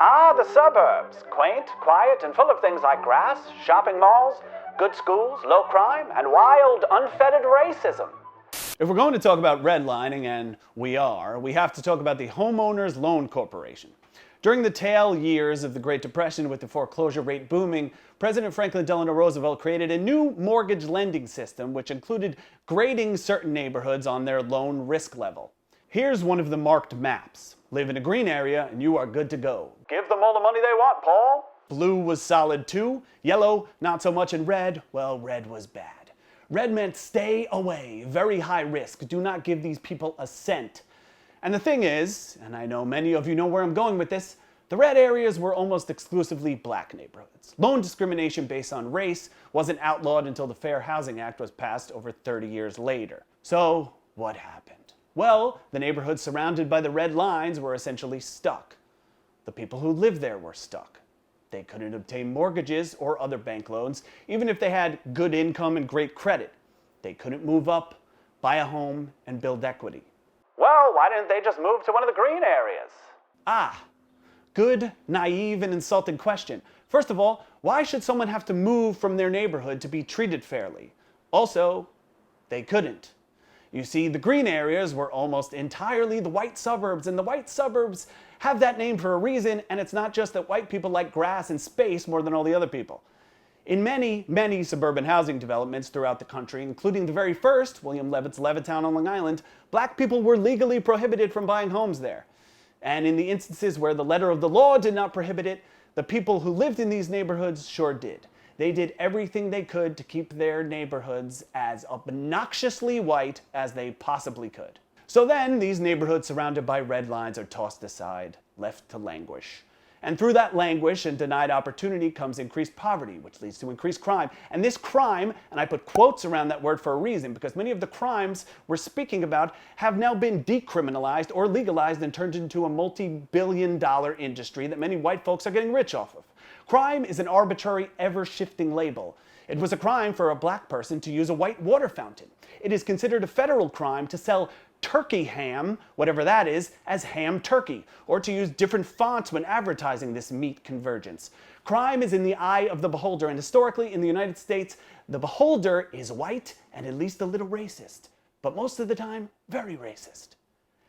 Ah, the suburbs. Quaint, quiet, and full of things like grass, shopping malls, good schools, low crime, and wild, unfettered racism. If we're going to talk about redlining, and we have to talk about the Homeowners Loan Corporation. During the tail years of the Great Depression, with the foreclosure rate booming, President Franklin Delano Roosevelt created a new mortgage lending system which included grading certain neighborhoods on their loan risk level. Here's one of the marked maps. Live in a green area and you are good to go. Give them all the money they want, Paul. Blue was solid too. Yellow, not so much, and red, well, red was bad. Red meant stay away, very high risk. Do not give these people a cent. And the thing is, and I know many of you know where I'm going with this, the red areas were almost exclusively black neighborhoods. Loan discrimination based on race wasn't outlawed until the Fair Housing Act was passed over 30 years later. So, what happened? Well, the neighborhoods surrounded by the red lines were essentially stuck. The people who lived there were stuck. They couldn't obtain mortgages or other bank loans, even if they had good income and great credit. They couldn't move up, buy a home, and build equity. Well, why didn't they just move to one of the green areas? Ah, good, naive, and insulting question. First of all, why should someone have to move from their neighborhood to be treated fairly? Also, they couldn't. You see, the green areas were almost entirely the white suburbs, and the white suburbs have that name for a reason, and it's not just that white people like grass and space more than all the other people. In many, many suburban housing developments throughout the country, including the very first, William Levitt's Levittown on Long Island, black people were legally prohibited from buying homes there. And in the instances where the letter of the law did not prohibit it, the people who lived in these neighborhoods sure did. They did everything they could to keep their neighborhoods as obnoxiously white as they possibly could. So then, these neighborhoods surrounded by red lines are tossed aside, left to languish. And through that languish and denied opportunity comes increased poverty, which leads to increased crime. And this crime, and I put quotes around that word for a reason, because many of the crimes we're speaking about have now been decriminalized or legalized and turned into a multi-billion-dollar industry that many white folks are getting rich off of. Crime is an arbitrary, ever-shifting label. It was a crime for a black person to use a white water fountain. It is considered a federal crime to sell turkey ham, whatever that is, as ham turkey, or to use different fonts when advertising this meat convergence. Crime is in the eye of the beholder, and historically in the United States, the beholder is white and at least a little racist, but most of the time, very racist.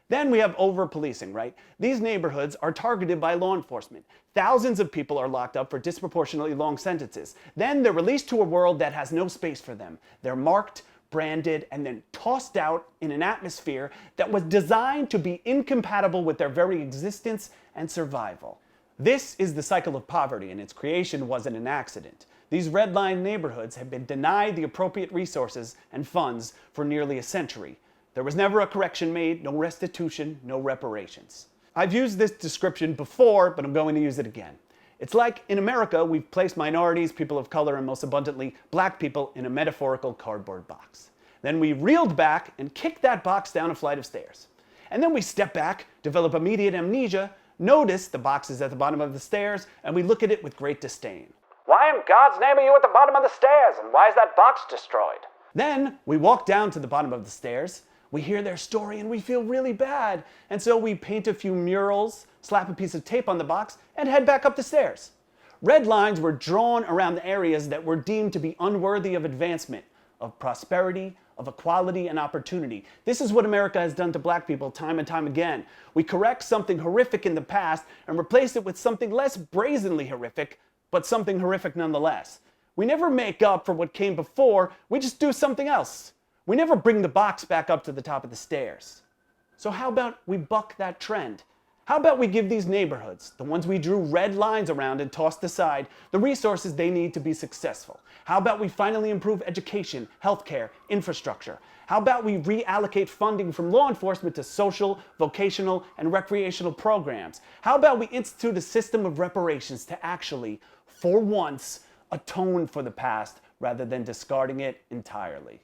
Then we have over-policing, right? These neighborhoods are targeted by law enforcement. Thousands of people are locked up for disproportionately long sentences. Then they're released to a world that has no space for them. They're marked, branded, and then tossed out in an atmosphere that was designed to be incompatible with their very existence and survival. This is the cycle of poverty, and its creation wasn't an accident. These red-line neighborhoods have been denied the appropriate resources and funds for nearly a century. There was never a correction made, no restitution, no reparations. I've used this description before, but I'm going to use it again. It's like in America, we've placed minorities, people of color, and most abundantly, black people in a metaphorical cardboard box. Then we reeled back and kicked that box down a flight of stairs. And then we step back, develop immediate amnesia, notice the box is at the bottom of the stairs, and we look at it with great disdain. Why in God's name are you at the bottom of the stairs, and why is that box destroyed? Then we walk down to the bottom of the stairs, we hear their story, and we feel really bad. And so we paint a few murals, slap a piece of tape on the box, and head back up the stairs. Red lines were drawn around the areas that were deemed to be unworthy of advancement, of prosperity, of equality and opportunity. This is what America has done to black people time and time again. We correct something horrific in the past and replace it with something less brazenly horrific, but something horrific nonetheless. We never make up for what came before, we just do something else. We never bring the box back up to the top of the stairs. So how about we buck that trend? How about we give these neighborhoods, the ones we drew red lines around and tossed aside, the resources they need to be successful? How about we finally improve education, healthcare, infrastructure? How about we reallocate funding from law enforcement to social, vocational, and recreational programs? How about we institute a system of reparations to actually, for once, atone for the past rather than discarding it entirely?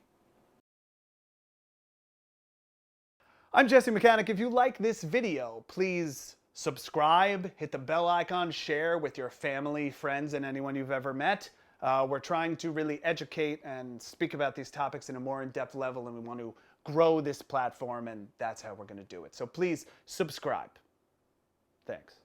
I'm Jesse Mechanic. If you like this video, please subscribe, hit the bell icon, share with your family, friends, and anyone you've ever met. We're trying to really educate and speak about these topics in a more in-depth level, and we want to grow this platform, and that's how we're going to do it. So please subscribe. Thanks.